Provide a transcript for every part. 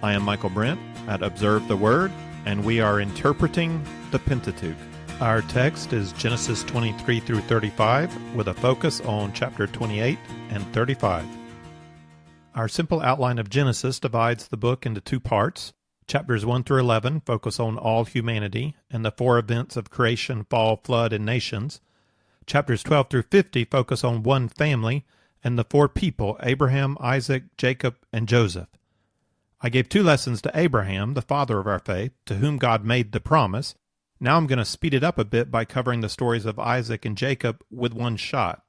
I am Michael Brent at Observe the Word, and we are interpreting the Pentateuch. Our text is Genesis 23 through 35, with a focus on chapter 28 and 35. Our simple outline of Genesis divides the book into two parts. Chapters 1 through 11 focus on all humanity and the four events of creation, fall, flood, and nations. Chapters 12 through 50 focus on one family and the four people, Abraham, Isaac, Jacob, and Joseph. I gave two lessons to Abraham, the father of our faith, to whom God made the promise. Now I'm going to speed it up a bit by covering the stories of Isaac and Jacob with one shot.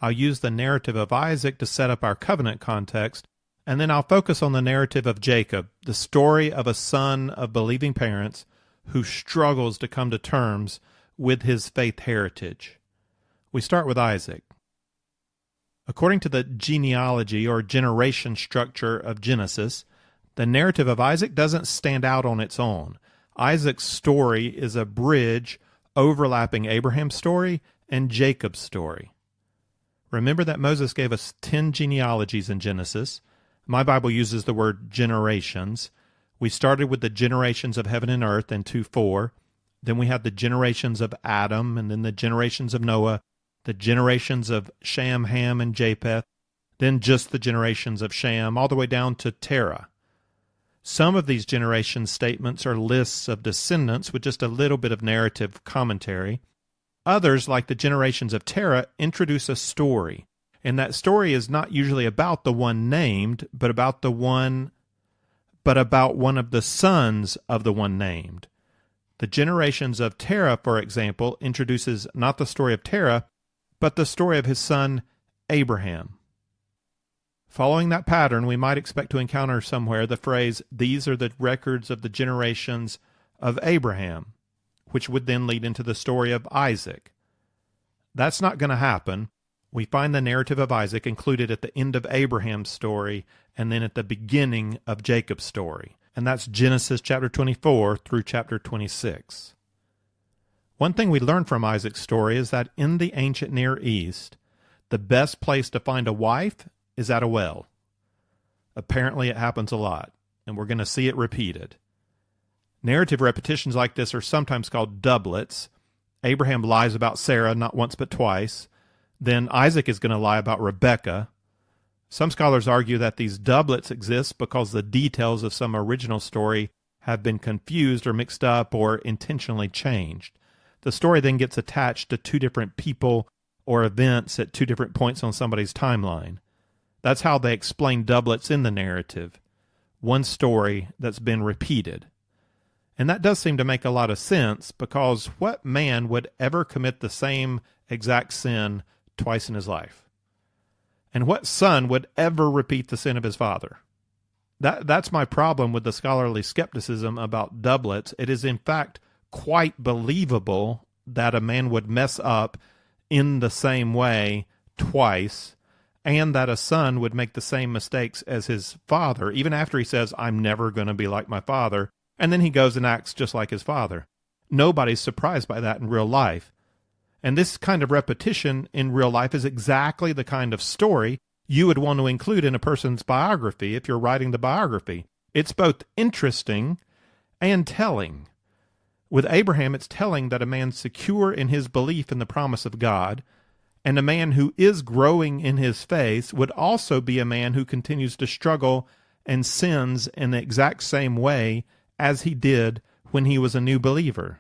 I'll use the narrative of Isaac to set up our covenant context, and then I'll focus on the narrative of Jacob, the story of a son of believing parents who struggles to come to terms with his faith heritage. We start with Isaac. According to the genealogy or generation structure of Genesis, the narrative of Isaac doesn't stand out on its own. Isaac's story is a bridge overlapping Abraham's story and Jacob's story. Remember that Moses gave us 10 genealogies in Genesis. My Bible uses the word generations. We started with the generations of heaven and earth in 2:4. Then we had the generations of Adam, and then the generations of Noah, the generations of Shem, Ham, and Japheth, then just the generations of Shem, all the way down to Terah. Some of these generation statements are lists of descendants with just a little bit of narrative commentary. Others, like the generations of Terah, introduce a story, and that story is not usually about the one named, but about one of the sons of the one named. The generations of Terah, for example, introduces not the story of Terah, but the story of his son Abraham. Following that pattern, we might expect to encounter somewhere the phrase, "These are the records of the generations of Abraham," which would then lead into the story of Isaac. That's not going to happen. We find the narrative of Isaac included at the end of Abraham's story and then at the beginning of Jacob's story. And that's Genesis chapter 24 through chapter 26. One thing we learn from Isaac's story is that in the ancient Near East, the best place to find a wife is at a well. Apparently it happens a lot, and we're going to see it repeated. Narrative repetitions like this are sometimes called doublets. Abraham lies about Sarah not once but twice. Then Isaac is going to lie about Rebekah. Some scholars argue that these doublets exist because the details of some original story have been confused or mixed up or intentionally changed. The story then gets attached to two different people or events at two different points on somebody's timeline. That's how they explain doublets in the narrative. One story that's been repeated. And that does seem to make a lot of sense, because what man would ever commit the same exact sin twice in his life? And what son would ever repeat the sin of his father? That's my problem with the scholarly skepticism about doublets. It is in fact quite believable that a man would mess up in the same way twice, and that a son would make the same mistakes as his father, even after he says, "I'm never going to be like my father," and then he goes and acts just like his father. Nobody's surprised by that in real life. And this kind of repetition in real life is exactly the kind of story you would want to include in a person's biography if you're writing the biography. It's both interesting and telling. With Abraham, it's telling that a man secure in his belief in the promise of God, and a man who is growing in his faith, would also be a man who continues to struggle and sins in the exact same way as he did when he was a new believer.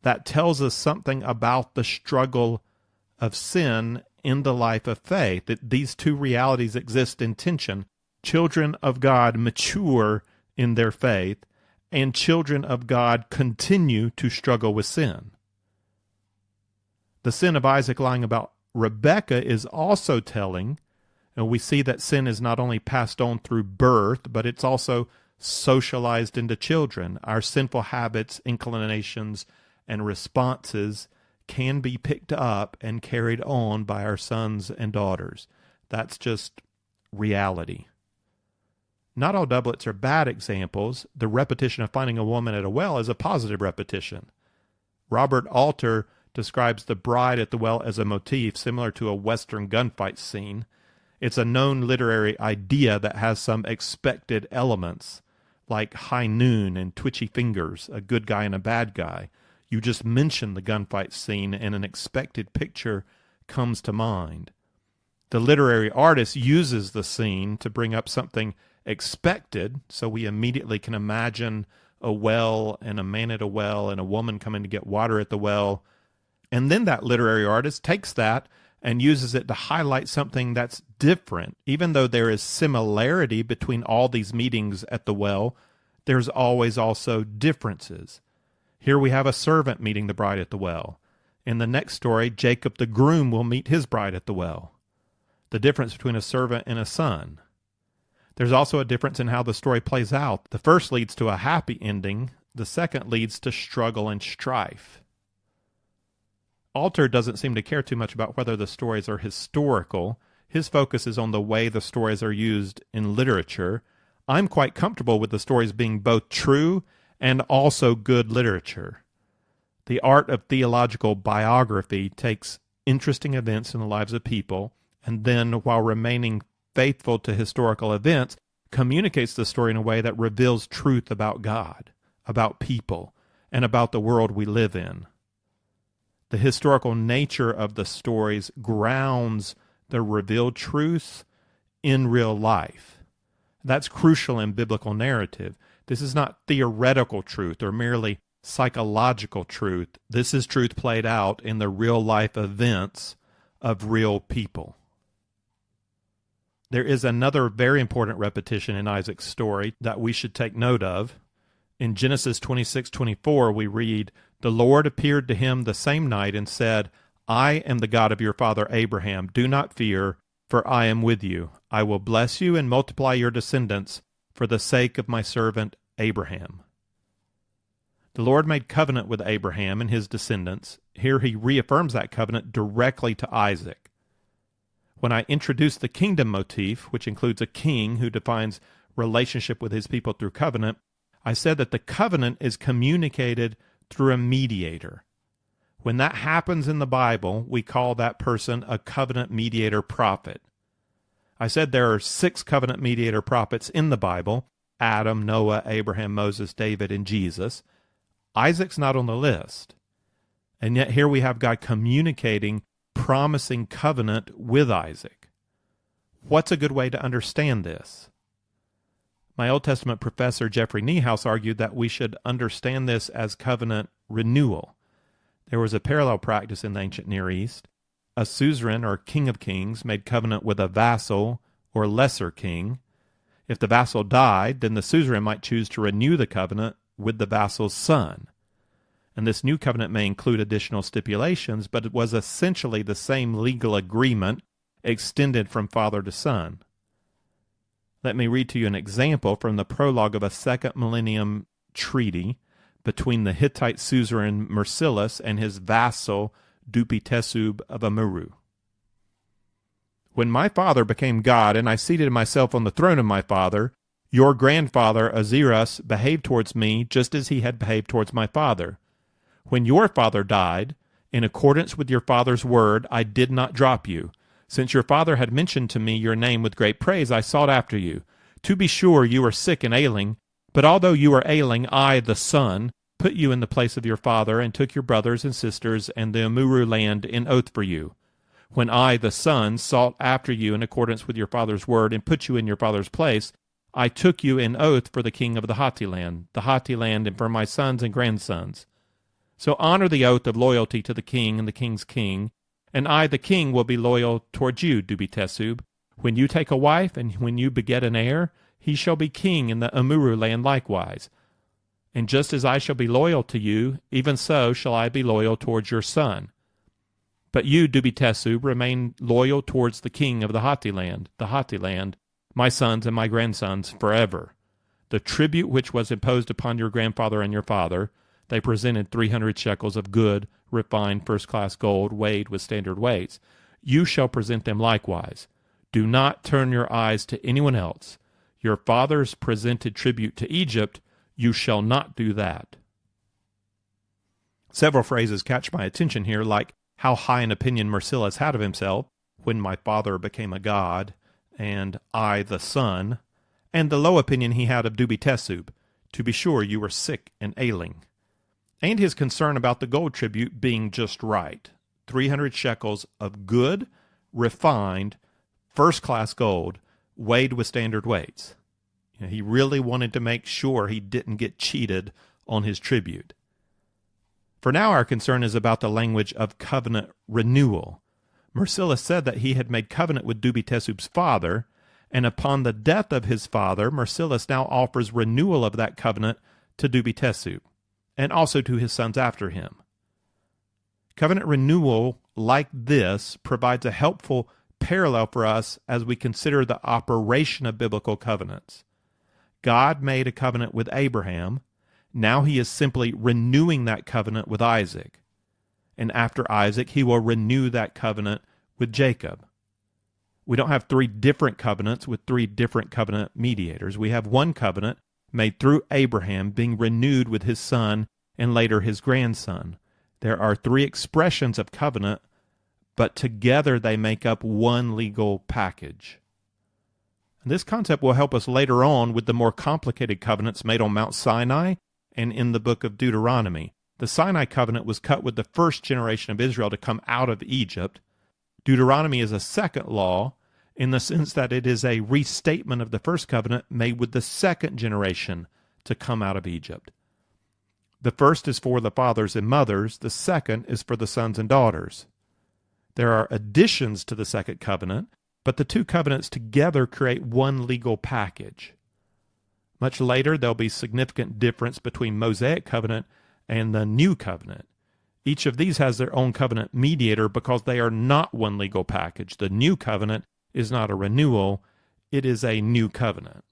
That tells us something about the struggle of sin in the life of faith, that these two realities exist in tension. Children of God mature in their faith, and children of God continue to struggle with sin. The sin of Isaac lying about Rebekah is also telling, and we see that sin is not only passed on through birth, but it's also socialized into children. Our sinful habits, inclinations, and responses can be picked up and carried on by our sons and daughters. That's just reality. Not all doublets are bad examples. The repetition of finding a woman at a well is a positive repetition. Robert Alter describes the bride at the well as a motif similar to a Western gunfight scene. It's a known literary idea that has some expected elements, like high noon and twitchy fingers, a good guy and a bad guy. You just mention the gunfight scene and an expected picture comes to mind. The literary artist uses the scene to bring up something expected, so we immediately can imagine a well and a man at a well and a woman coming to get water at the well. And then that literary artist takes that and uses it to highlight something that's different. Even though there is similarity between all these meetings at the well, there's always also differences. Here we have a servant meeting the bride at the well. In the next story, Jacob the groom will meet his bride at the well. The difference between a servant and a son. There's also a difference in how the story plays out. The first leads to a happy ending. The second leads to struggle and strife. Alter doesn't seem to care too much about whether the stories are historical. His focus is on the way the stories are used in literature. I'm quite comfortable with the stories being both true and also good literature. The art of theological biography takes interesting events in the lives of people, and then, while remaining faithful to historical events, communicates the story in a way that reveals truth about God, about people, and about the world we live in. The historical nature of the stories grounds the revealed truths in real life. That's crucial in biblical narrative. This is not theoretical truth or merely psychological truth. This is truth played out in the real life events of real people. There is another very important repetition in Isaac's story that we should take note of. In Genesis 26:24, we read, "The Lord appeared to him the same night and said, I am the God of your father Abraham. Do not fear, for I am with you. I will bless you and multiply your descendants for the sake of my servant Abraham." The Lord made covenant with Abraham and his descendants. Here he reaffirms that covenant directly to Isaac. When I introduced the kingdom motif, which includes a king who defines relationship with his people through covenant, I said that the covenant is communicated through a mediator. When that happens in the Bible, we call that person a covenant mediator prophet. I said there are 6 covenant mediator prophets in the Bible: Adam, Noah, Abraham, Moses, David, and Jesus. Isaac's not on the list. And yet here we have God communicating, promising covenant with Isaac. What's a good way to understand this? My Old Testament professor, Jeffrey Niehaus, argued that we should understand this as covenant renewal. There was a parallel practice in the ancient Near East. A suzerain, or king of kings, made covenant with a vassal or lesser king. If the vassal died, then the suzerain might choose to renew the covenant with the vassal's son. And this new covenant may include additional stipulations, but it was essentially the same legal agreement extended from father to son. Let me read to you an example from the prologue of a 2nd millennium treaty between the Hittite suzerain Mercillus and his vassal Dupitesub of Amuru. "When my father became God, and I seated myself on the throne of my father, your grandfather Azirus behaved towards me just as he had behaved towards my father. When your father died, in accordance with your father's word, I did not drop you. Since your father had mentioned to me your name with great praise, I sought after you. To be sure, you were sick and ailing, but although you were ailing, I, the son, put you in the place of your father, and took your brothers and sisters and the Amuru land in oath for you. When I, the son, sought after you in accordance with your father's word, and put you in your father's place, I took you in oath for the king of the Hatti land, and for my sons and grandsons. So honor the oath of loyalty to the king and the king's king, and I, the king, will be loyal towards you, Dubitesub. When you take a wife, and when you beget an heir, he shall be king in the Amuru land likewise. And just as I shall be loyal to you, even so shall I be loyal towards your son. But you, Dubitesub, remain loyal towards the king of the Hatti land, my sons and my grandsons forever. The tribute which was imposed upon your grandfather and your father, they presented 300 shekels of good, refined, first-class gold, weighed with standard weights. You shall present them likewise. Do not turn your eyes to anyone else. Your fathers presented tribute to Egypt. You shall not do that." Several phrases catch my attention here, like how high an opinion Mercillus had of himself. When my father became a god, and I the son, and the low opinion he had of Dubitesub, to be sure you were sick and ailing, and his concern about the gold tribute being just right, 300 shekels of good, refined, first-class gold, weighed with standard weights. He really wanted to make sure he didn't get cheated on his tribute. For now our concern is about the language of covenant renewal. Marcellus said that he had made covenant with Dubitesub's father, and upon the death of his father, Marcellus now offers renewal of that covenant to Dubitesub, and also to his sons after him. Covenant renewal like this provides a helpful parallel for us as we consider the operation of biblical covenants. God made a covenant with Abraham. Now he is simply renewing that covenant with Isaac. And after Isaac, he will renew that covenant with Jacob. We don't have three different covenants with three different covenant mediators. We have one covenant made through Abraham being renewed with his son and later his grandson. There are three expressions of covenant, but together they make up one legal package. And this concept will help us later on with the more complicated covenants made on Mount Sinai and in the book of Deuteronomy. The Sinai covenant was cut with the first generation of Israel to come out of Egypt. Deuteronomy is a second law in the sense that it is a restatement of the first covenant made with the second generation to come out of Egypt. The first is for the fathers and mothers. The second is for the sons and daughters. There are additions to the second covenant, but the two covenants together create one legal package. Much later, there'll be significant difference between Mosaic covenant and the new covenant. Each of these has their own covenant mediator because they are not one legal package. The new covenant is not a renewal, it is a new covenant.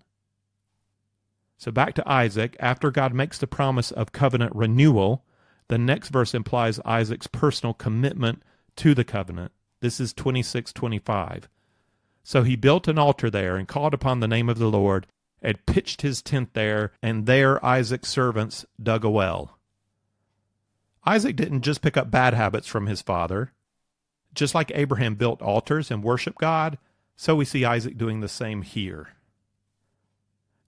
So back to Isaac, after God makes the promise of covenant renewal, the next verse implies Isaac's personal commitment to the covenant. This is 26:25. So he built an altar there and called upon the name of the Lord and pitched his tent there, and there Isaac's servants dug a well. Isaac didn't just pick up bad habits from his father. Just like Abraham built altars and worshiped God, so we see Isaac doing the same here.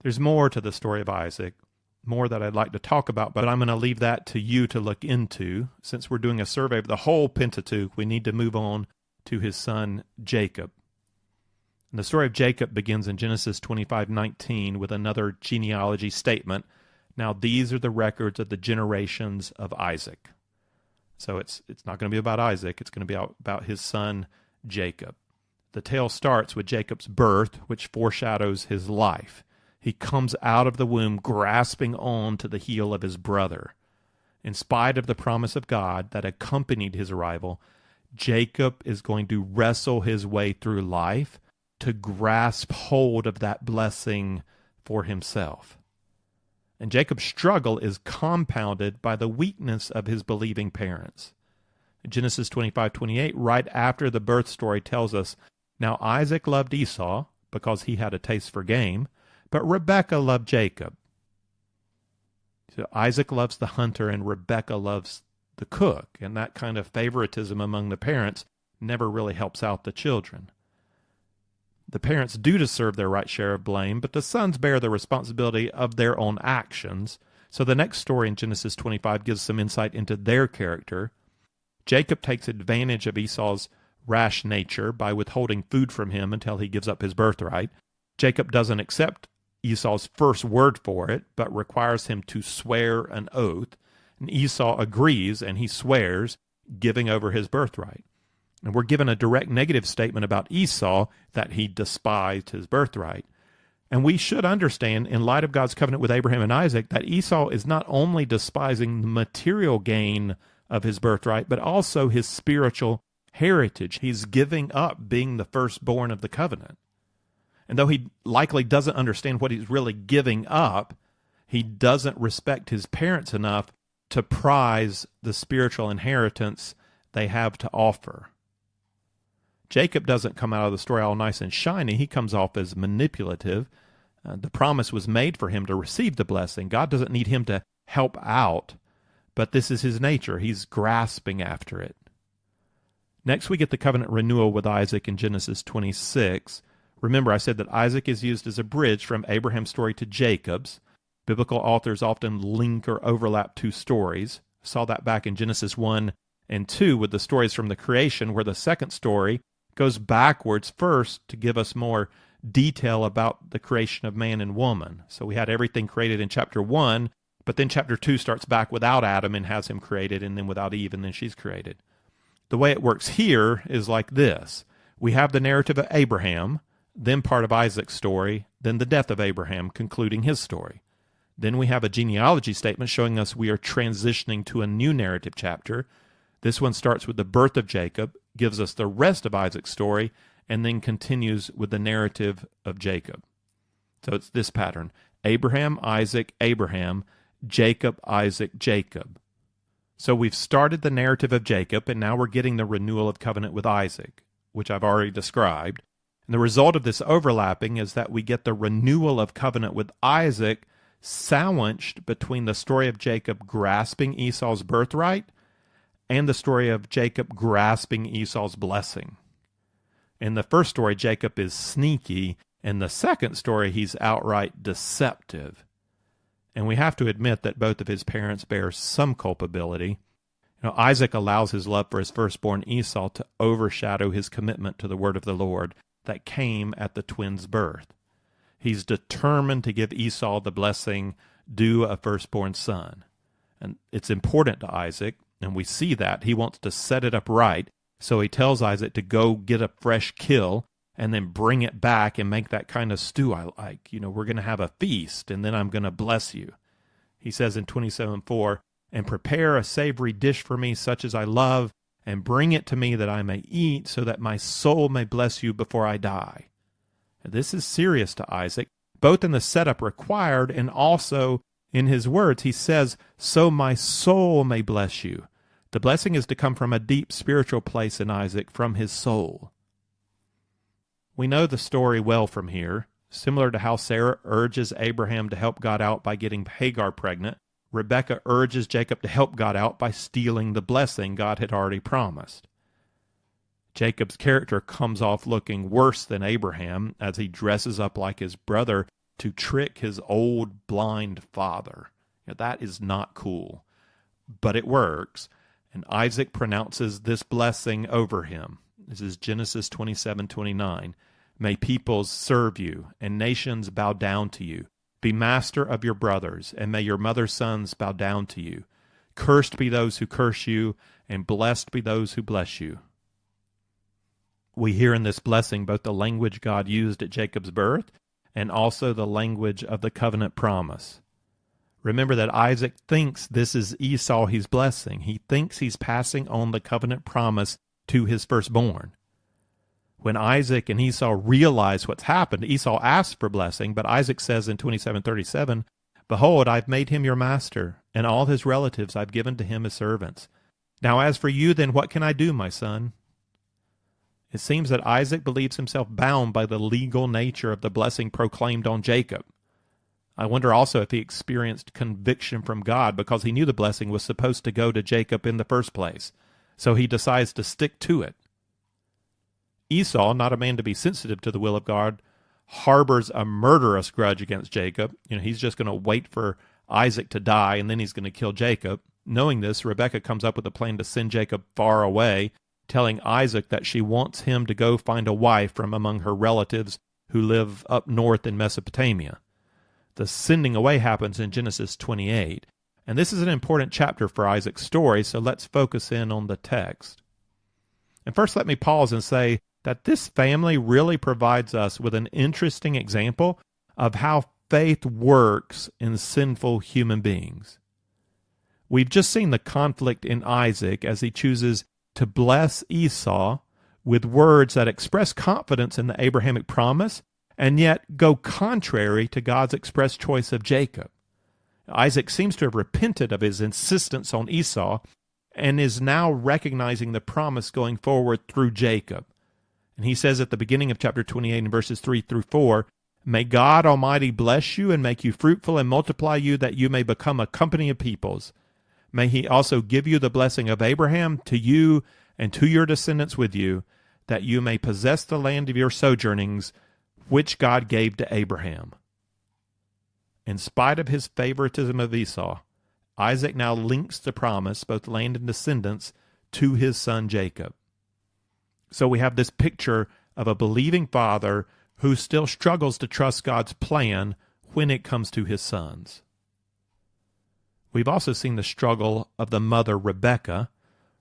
There's more to the story of Isaac, more that I'd like to talk about, but I'm going to leave that to you to look into. Since we're doing a survey of the whole Pentateuch, we need to move on to his son Jacob. And the story of Jacob begins in Genesis 25:19 with another genealogy statement. Now these are the records of the generations of Isaac. So it's not going to be about Isaac, it's going to be about his son Jacob. The tale starts with Jacob's birth, which foreshadows his life. He comes out of the womb grasping on to the heel of his brother. In spite of the promise of God that accompanied his arrival, Jacob is going to wrestle his way through life to grasp hold of that blessing for himself. And Jacob's struggle is compounded by the weakness of his believing parents. Genesis 25:28, right after the birth story, tells us, now Isaac loved Esau because he had a taste for game, but Rebekah loved Jacob. So Isaac loves the hunter and Rebekah loves the cook, and that kind of favoritism among the parents never really helps out the children. The parents do deserve their right share of blame, but the sons bear the responsibility of their own actions. So the next story in Genesis 25 gives some insight into their character. Jacob takes advantage of Esau's rash nature by withholding food from him until he gives up his birthright. Jacob doesn't accept Esau's first word for it, but requires him to swear an oath. And Esau agrees, and he swears, giving over his birthright. And we're given a direct negative statement about Esau, that he despised his birthright. And we should understand, in light of God's covenant with Abraham and Isaac, that Esau is not only despising the material gain of his birthright, but also his spiritual heritage. He's giving up being the firstborn of the covenant. And though he likely doesn't understand what he's really giving up, he doesn't respect his parents enough to prize the spiritual inheritance they have to offer. Jacob doesn't come out of the story all nice and shiny. He comes off as manipulative. The promise was made for him to receive the blessing. God doesn't need him to help out, but this is his nature. He's grasping after it. Next, we get the covenant renewal with Isaac in Genesis 26. Remember, I said that Isaac is used as a bridge from Abraham's story to Jacob's. Biblical authors often link or overlap two stories. Saw that back in Genesis 1 and 2 with the stories from the creation, where the second story goes backwards first to give us more detail about the creation of man and woman. So we had everything created in chapter 1, but then chapter 2 starts back without Adam and has him created, and then without Eve, and then she's created. The way it works here is like this. We have the narrative of Abraham, then part of Isaac's story, then the death of Abraham, concluding his story. Then we have a genealogy statement showing us we are transitioning to a new narrative chapter. This one starts with the birth of Jacob, gives us the rest of Isaac's story, and then continues with the narrative of Jacob. So it's this pattern: Abraham, Isaac, Abraham, Jacob, Isaac, Jacob. So we've started the narrative of Jacob, and now we're getting the renewal of covenant with Isaac, which I've already described. And the result of this overlapping is that we get the renewal of covenant with Isaac sandwiched between the story of Jacob grasping Esau's birthright and the story of Jacob grasping Esau's blessing. In the first story, Jacob is sneaky. In the second story, he's outright deceptive. And we have to admit that both of his parents bear some culpability. Isaac allows his love for his firstborn Esau to overshadow his commitment to the word of the Lord that came at the twins' birth. He's determined to give Esau the blessing due a firstborn son. And it's important to Isaac, and we see that. He wants to set it up right, so he tells Isaac to go get a fresh kill and then bring it back and make that kind of stew I like. We're going to have a feast, and then I'm going to bless you. He says in 27:4, and prepare a savory dish for me such as I love, and bring it to me that I may eat, so that my soul may bless you before I die. This is serious to Isaac, both in the setup required and also in his words. He says, so my soul may bless you. The blessing is to come from a deep spiritual place in Isaac, from his soul. We know the story well from here. Similar to how Sarah urges Abraham to help God out by getting Hagar pregnant, Rebekah urges Jacob to help God out by stealing the blessing God had already promised. Jacob's character comes off looking worse than Abraham as he dresses up like his brother to trick his old blind father. That is not cool, but it works, and Isaac pronounces this blessing over him. This is Genesis 27:29. May peoples serve you, and nations bow down to you. Be master of your brothers, and may your mother's sons bow down to you. Cursed be those who curse you, and blessed be those who bless you. We hear in this blessing both the language God used at Jacob's birth and also the language of the covenant promise. Remember that Isaac thinks this is Esau he's blessing. He thinks he's passing on the covenant promise to his firstborn. When Isaac and Esau realize what's happened, Esau asks for blessing, but Isaac says in 27:37, behold, I've made him your master, and all his relatives I've given to him as servants. Now as for you, then what can I do, my son? It seems that Isaac believes himself bound by the legal nature of the blessing proclaimed on Jacob. I wonder also if he experienced conviction from God because he knew the blessing was supposed to go to Jacob in the first place, so he decides to stick to it. Esau, not a man to be sensitive to the will of God, harbors a murderous grudge against Jacob. He's just going to wait for Isaac to die, and then he's going to kill Jacob. Knowing this, Rebekah comes up with a plan to send Jacob far away, telling Isaac that she wants him to go find a wife from among her relatives who live up north in Mesopotamia. The sending away happens in Genesis 28, and this is an important chapter for Isaac's story, so let's focus in on the text. And first, let me pause and say that this family really provides us with an interesting example of how faith works in sinful human beings. We've just seen the conflict in Isaac as he chooses to bless Esau with words that express confidence in the Abrahamic promise and yet go contrary to God's express choice of Jacob. Isaac seems to have repented of his insistence on Esau and is now recognizing the promise going forward through Jacob. And he says at the beginning of chapter 28 in verses 3-4, may God Almighty bless you and make you fruitful and multiply you, that you may become a company of peoples. May he also give you the blessing of Abraham to you and to your descendants with you, that you may possess the land of your sojournings, which God gave to Abraham. In spite of his favoritism of Esau, Isaac now links the promise, both land and descendants, to his son Jacob. So we have this picture of a believing father who still struggles to trust God's plan when it comes to his sons. We've also seen the struggle of the mother Rebekah.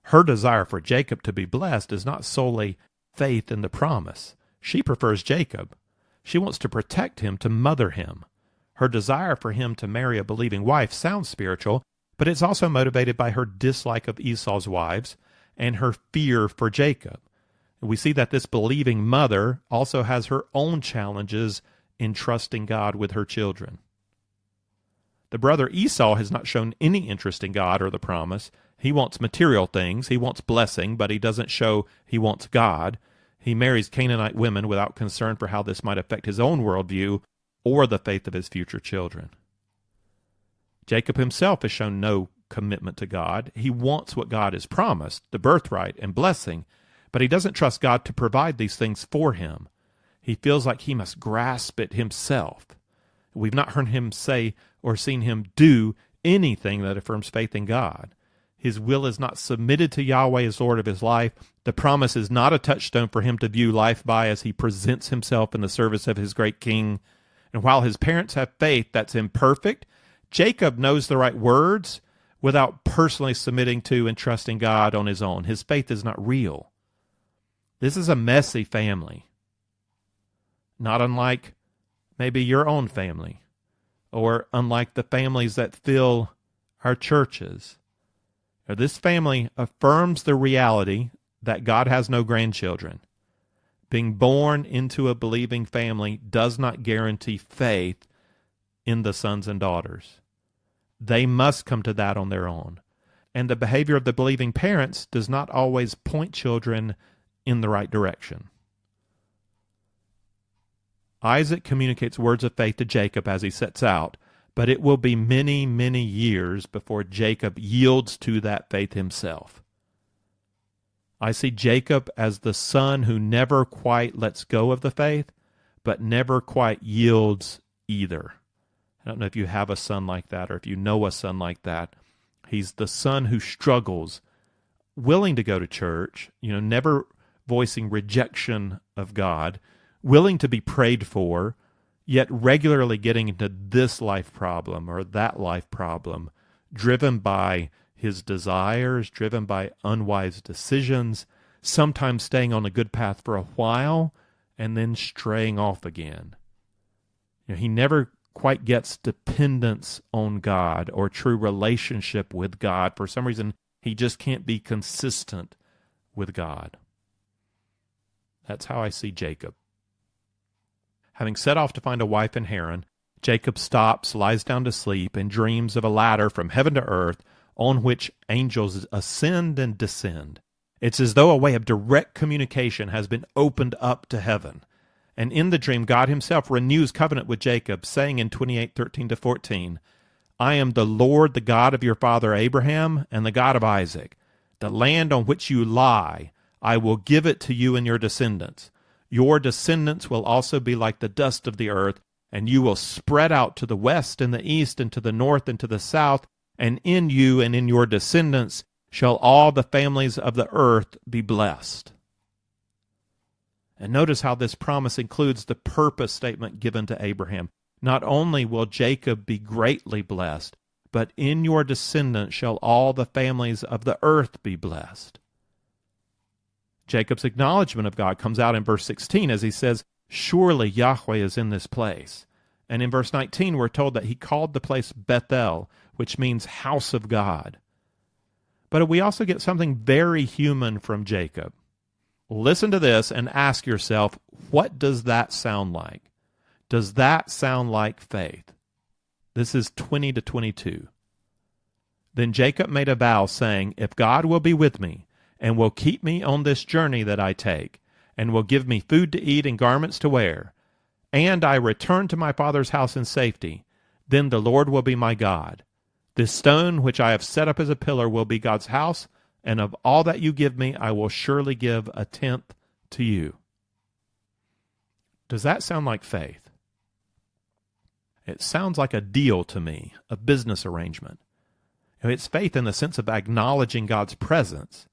Her desire for Jacob to be blessed is not solely faith in the promise. She prefers Jacob. She wants to protect him, to mother him. Her desire for him to marry a believing wife sounds spiritual, but it's also motivated by her dislike of Esau's wives and her fear for Jacob. We see that this believing mother also has her own challenges in trusting God with her children. The brother Esau has not shown any interest in God or the promise. He wants material things. He wants blessing, but he doesn't show he wants God. He marries Canaanite women without concern for how this might affect his own worldview or the faith of his future children. Jacob himself has shown no commitment to God. He wants what God has promised, the birthright and blessing, but he doesn't trust God to provide these things for him. He feels like he must grasp it himself. We've not heard him say or seen him do anything that affirms faith in God. His will is not submitted to Yahweh as Lord of his life. The promise is not a touchstone for him to view life by as he presents himself in the service of his great king. And while his parents have faith that's imperfect, Jacob knows the right words without personally submitting to and trusting God on his own. His faith is not real. This is a messy family, not unlike maybe your own family, or unlike the families that fill our churches. Now, this family affirms the reality that God has no grandchildren. Being born into a believing family does not guarantee faith in the sons and daughters. They must come to that on their own. And the behavior of the believing parents does not always point children in the right direction. Isaac communicates words of faith to Jacob as he sets out, but it will be many, many years before Jacob yields to that faith himself. I see Jacob as the son who never quite lets go of the faith, but never quite yields either. I don't know if you have a son like that or if you know a son like that. He's the son who struggles, willing to go to church, never voicing rejection of God, willing to be prayed for, yet regularly getting into this life problem or that life problem, driven by his desires, driven by unwise decisions, sometimes staying on a good path for a while and then straying off again. He never quite gets dependence on God or true relationship with God. For some reason, he just can't be consistent with God. That's how I see Jacob. Having set off to find a wife in Haran, Jacob stops, lies down to sleep, and dreams of a ladder from heaven to earth on which angels ascend and descend. It's as though a way of direct communication has been opened up to heaven. And in the dream, God himself renews covenant with Jacob, saying in 28:13-14, I am the Lord, the God of your father Abraham, and the God of Isaac. The land on which you lie, I will give it to you and your descendants. Your descendants will also be like the dust of the earth, and you will spread out to the west and the east and to the north and to the south, and in you and in your descendants shall all the families of the earth be blessed. And notice how this promise includes the purpose statement given to Abraham. Not only will Jacob be greatly blessed, but in your descendants shall all the families of the earth be blessed. Jacob's acknowledgement of God comes out in verse 16 as he says, surely Yahweh is in this place. And in verse 19 we're told that he called the place Bethel, which means house of God. But we also get something very human from Jacob. Listen to this and ask yourself, what does that sound like? Does that sound like faith? This is 20-22. Then Jacob made a vow, saying, if God will be with me, and will keep me on this journey that I take, and will give me food to eat and garments to wear, and I return to my father's house in safety, then the Lord will be my God. This stone which I have set up as a pillar will be God's house, and of all that you give me, I will surely give 1/10 to you. Does that sound like faith? It sounds like a deal to me, a business arrangement. It's faith in the sense of acknowledging God's presence,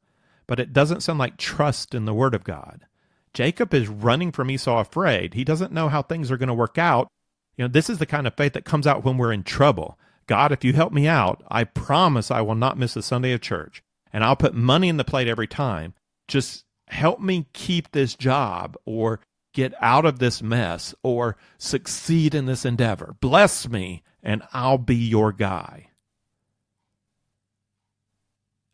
but it doesn't sound like trust in the Word of God. Jacob is running from Esau afraid. He doesn't know how things are going to work out. This is the kind of faith that comes out when we're in trouble. God, if you help me out, I promise I will not miss a Sunday of church, and I'll put money in the plate every time. Just help me keep this job, or get out of this mess, or succeed in this endeavor. Bless me, and I'll be your guy.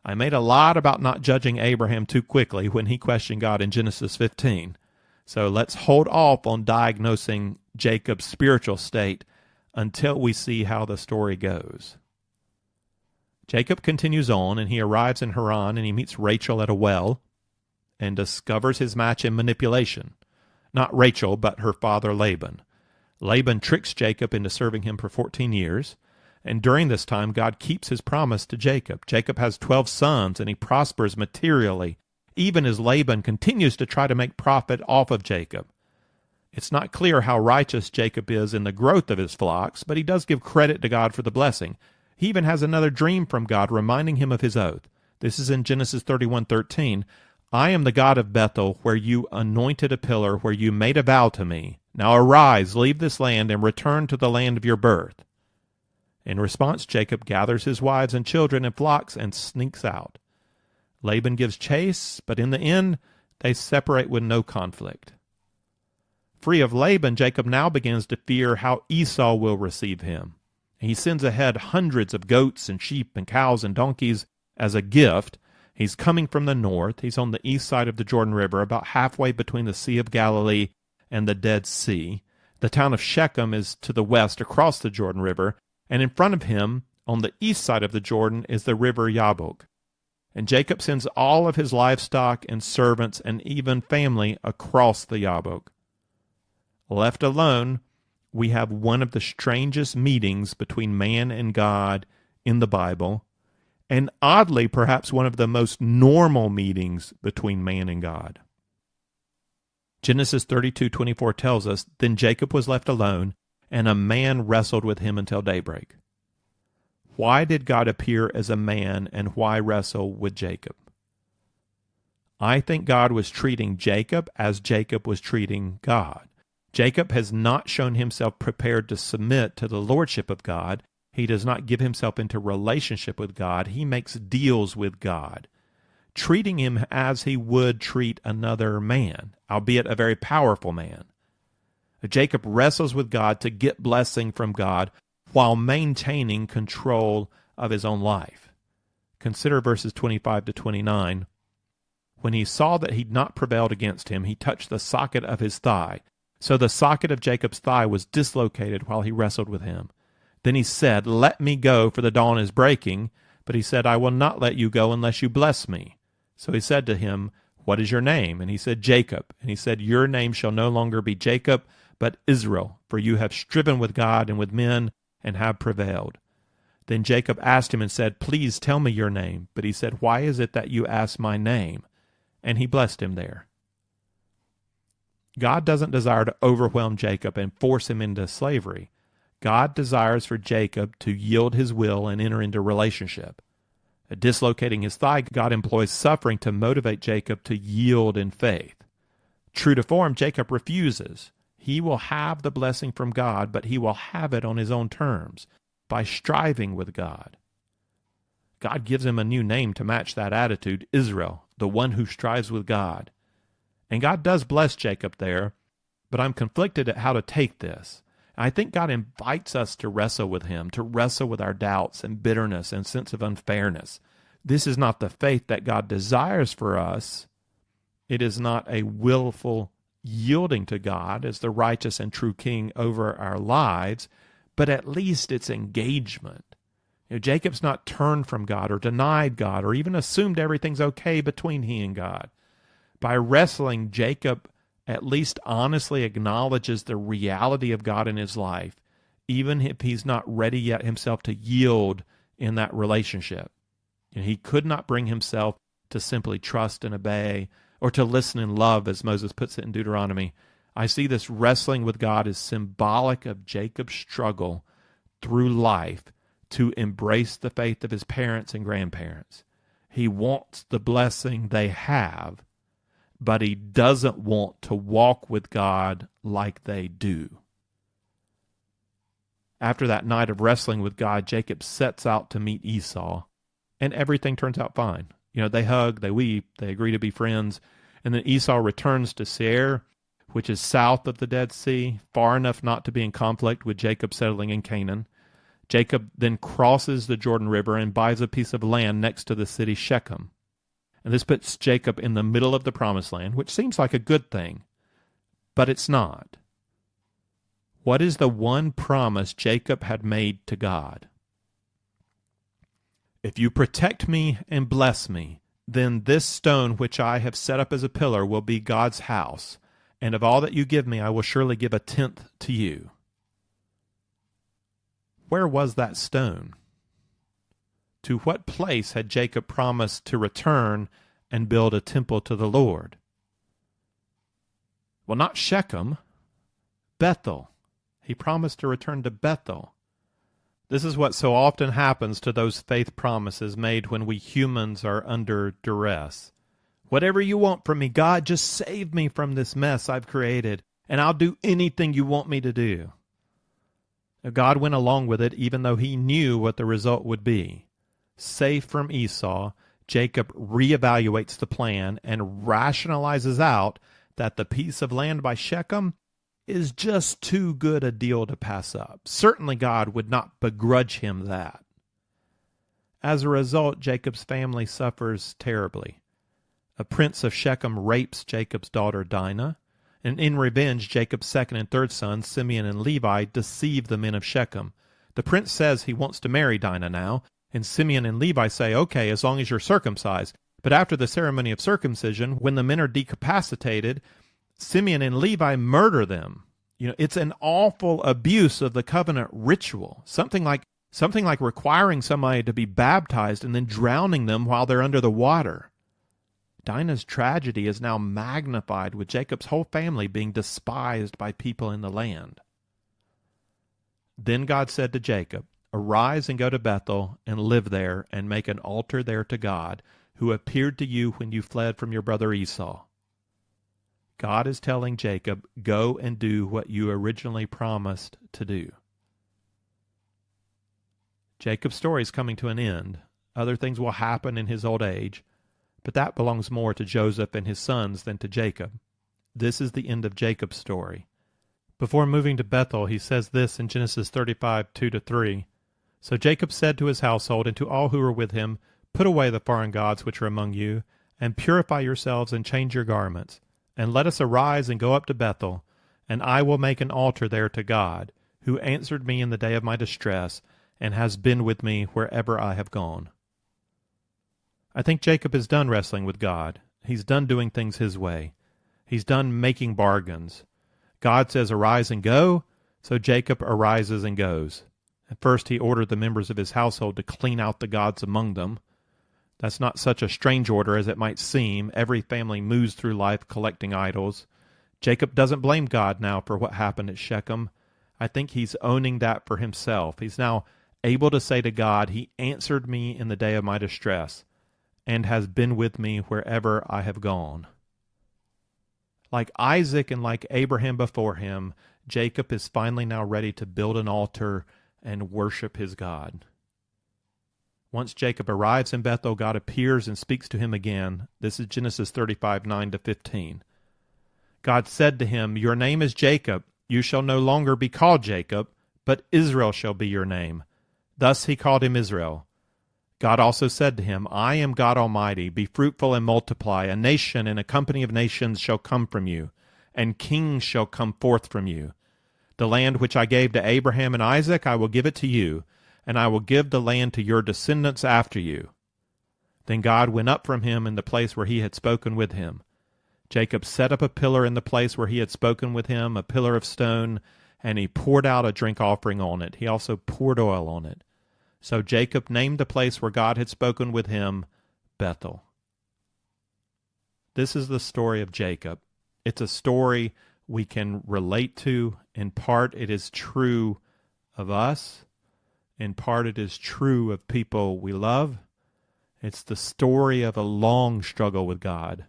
I made a lot about not judging Abraham too quickly when he questioned God in Genesis 15. So let's hold off on diagnosing Jacob's spiritual state until we see how the story goes. Jacob continues on, and he arrives in Haran, and he meets Rachel at a well and discovers his match in manipulation. Not Rachel, but her father Laban. Laban tricks Jacob into serving him for 14 years. And during this time, God keeps his promise to Jacob. Jacob has 12 sons, and he prospers materially, even as Laban continues to try to make profit off of Jacob. It's not clear how righteous Jacob is in the growth of his flocks, but he does give credit to God for the blessing. He even has another dream from God reminding him of his oath. This is in Genesis 31:13. I am the God of Bethel, where you anointed a pillar, where you made a vow to me. Now arise, leave this land, and return to the land of your birth. In response, Jacob gathers his wives and children and flocks and sneaks out. Laban gives chase, but in the end, they separate with no conflict. Free of Laban, Jacob now begins to fear how Esau will receive him. He sends ahead hundreds of goats and sheep and cows and donkeys as a gift. He's coming from the north. He's on the east side of the Jordan River, about halfway between the Sea of Galilee and the Dead Sea. The town of Shechem is to the west across the Jordan River, and in front of him, on the east side of the Jordan, is the river Jabbok. And Jacob sends all of his livestock and servants and even family across the Jabbok. Left alone, we have one of the strangest meetings between man and God in the Bible, and oddly, perhaps one of the most normal meetings between man and God. Genesis 32:24 tells us, Then Jacob was left alone, and a man wrestled with him until daybreak. Why did God appear as a man, and why wrestle with Jacob? I think God was treating Jacob as Jacob was treating God. Jacob has not shown himself prepared to submit to the lordship of God. He does not give himself into relationship with God. He makes deals with God, treating him as he would treat another man, albeit a very powerful man. Jacob wrestles with God to get blessing from God while maintaining control of his own life. Consider verses 25 to 29. When he saw that he'd not prevailed against him, he touched the socket of his thigh. So the socket of Jacob's thigh was dislocated while he wrestled with him. Then he said, Let me go, for the dawn is breaking. But he said, I will not let you go unless you bless me. So he said to him, What is your name? And he said, Jacob. And he said, Your name shall no longer be Jacob, but Israel, for you have striven with God and with men and have prevailed. Then Jacob asked him and said, Please tell me your name. But he said, Why is it that you ask my name? And he blessed him there. God doesn't desire to overwhelm Jacob and force him into slavery. God desires for Jacob to yield his will and enter into relationship. Dislocating his thigh, God employs suffering to motivate Jacob to yield in faith. True to form, Jacob refuses. He will have the blessing from God, but he will have it on his own terms, by striving with God. God gives him a new name to match that attitude, Israel, the one who strives with God. And God does bless Jacob there, but I'm conflicted at how to take this. I think God invites us to wrestle with him, to wrestle with our doubts and bitterness and sense of unfairness. This is not the faith that God desires for us. It is not a willful yielding to God as the righteous and true king over our lives, but at least it's engagement. Jacob's not turned from God or denied God or even assumed everything's okay between he and God. By wrestling, Jacob at least honestly acknowledges the reality of God in his life, even if he's not ready yet himself to yield in that relationship. He could not bring himself to simply trust and obey or to listen and love, as Moses puts it in Deuteronomy. I see this wrestling with God as symbolic of Jacob's struggle through life to embrace the faith of his parents and grandparents. He wants the blessing they have, but he doesn't want to walk with God like they do. After that night of wrestling with God, Jacob sets out to meet Esau, and everything turns out fine. They hug, they weep, they agree to be friends, and then Esau returns to Seir, which is south of the Dead Sea, far enough not to be in conflict with Jacob settling in Canaan. Jacob then crosses the Jordan River and buys a piece of land next to the city Shechem. And this puts Jacob in the middle of the promised land, which seems like a good thing, but it's not. What is the one promise Jacob had made to God? If you protect me and bless me, then this stone which I have set up as a pillar will be God's house, and of all that you give me I will surely give 1/10 to you. Where was that stone? To what place had Jacob promised to return and build a temple to the Lord? Well, not Shechem, Bethel. He promised to return to Bethel. This is what so often happens to those faith promises made when we humans are under duress. Whatever you want from me, God, just save me from this mess I've created, and I'll do anything you want me to do. God went along with it even though he knew what the result would be. Safe from Esau, Jacob reevaluates the plan and rationalizes out that the piece of land by Shechem is just too good a deal to pass up. Certainly God would not begrudge him that. As a result, Jacob's family suffers terribly. A prince of Shechem rapes Jacob's daughter Dinah, and in revenge, Jacob's second and third sons, Simeon and Levi, deceive the men of Shechem. The prince says he wants to marry Dinah now, and Simeon and Levi say, okay, as long as you're circumcised. But after the ceremony of circumcision, when the men are decapacitated, Simeon and Levi murder them. It's an awful abuse of the covenant ritual, something like requiring somebody to be baptized and then drowning them while they're under the water. Dinah's tragedy is now magnified, with Jacob's whole family being despised by people in the land. Then God said to Jacob, "Arise and go to Bethel and live there and make an altar there to God, who appeared to you when you fled from your brother Esau." God is telling Jacob, go and do what you originally promised to do. Jacob's story is coming to an end. Other things will happen in his old age, but that belongs more to Joseph and his sons than to Jacob. This is the end of Jacob's story. Before moving to Bethel, he says this in Genesis 35, 2-3. So Jacob said to his household and to all who were with him, "Put away the foreign gods which are among you, and purify yourselves and change your garments. And let us arise and go up to Bethel, and I will make an altar there to God, who answered me in the day of my distress, and has been with me wherever I have gone." I think Jacob is done wrestling with God. He's done doing things his way. He's done making bargains. God says, "Arise and go," so Jacob arises and goes. At first he ordered the members of his household to clean out the gods among them. That's not such a strange order as it might seem. Every family moves through life collecting idols. Jacob doesn't blame God now for what happened at Shechem. I think he's owning that for himself. He's now able to say to God, "He answered me in the day of my distress, and has been with me wherever I have gone." Like Isaac and like Abraham before him, Jacob is finally now ready to build an altar and worship his God. Once Jacob arrives in Bethel, God appears and speaks to him again. This is Genesis 35, 9-15. God said to him, "Your name is Jacob. You shall no longer be called Jacob, but Israel shall be your name." Thus he called him Israel. God also said to him, "I am God Almighty. Be fruitful and multiply. A nation and a company of nations shall come from you, and kings shall come forth from you. The land which I gave to Abraham and Isaac, I will give it to you, and I will give the land to your descendants after you." Then God went up from him in the place where he had spoken with him. Jacob set up a pillar in the place where he had spoken with him, a pillar of stone, and he poured out a drink offering on it. He also poured oil on it. So Jacob named the place where God had spoken with him Bethel. This is the story of Jacob. It's a story we can relate to. In part, it is true of us. In part, it is true of people we love. It's the story of a long struggle with God.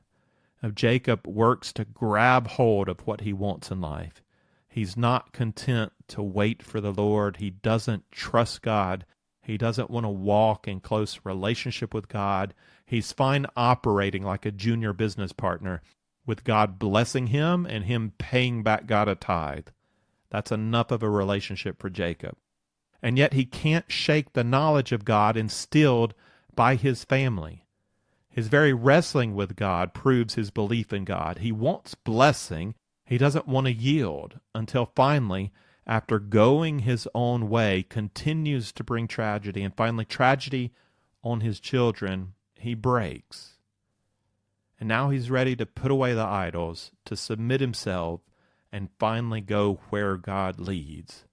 Of Jacob works to grab hold of what he wants in life. He's not content to wait for the Lord. He doesn't trust God. He doesn't want to walk in close relationship with God. He's fine operating like a junior business partner, with God blessing him and him paying back God a tithe. That's enough of a relationship for Jacob. And yet he can't shake the knowledge of God instilled by his family. His very wrestling with God proves his belief in God. He wants blessing. He doesn't want to yield until finally, after going his own way, continues to bring tragedy, and finally tragedy on his children, he breaks. And now he's ready to put away the idols, to submit himself, and finally go where God leads.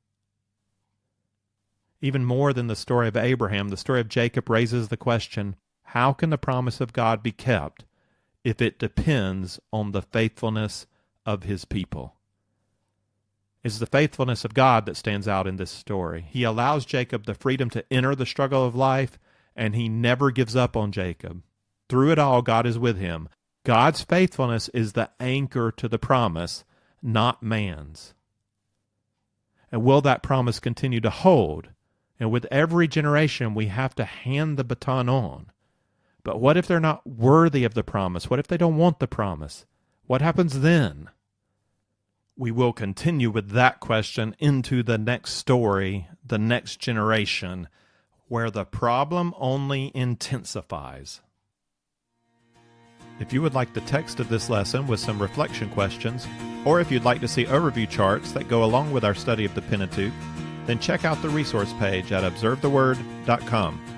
Even more than the story of Abraham, the story of Jacob raises the question, how can the promise of God be kept if it depends on the faithfulness of his people? It's the faithfulness of God that stands out in this story. He allows Jacob the freedom to enter the struggle of life, and he never gives up on Jacob. Through it all, God is with him. God's faithfulness is the anchor to the promise, not man's. And will that promise continue to hold? And with every generation, we have to hand the baton on. But what if they're not worthy of the promise? What if they don't want the promise? What happens then? We will continue with that question into the next story, the next generation, where the problem only intensifies. If you would like the text of this lesson with some reflection questions, or if you'd like to see overview charts that go along with our study of the Pentateuch, then check out the resource page at observetheword.com.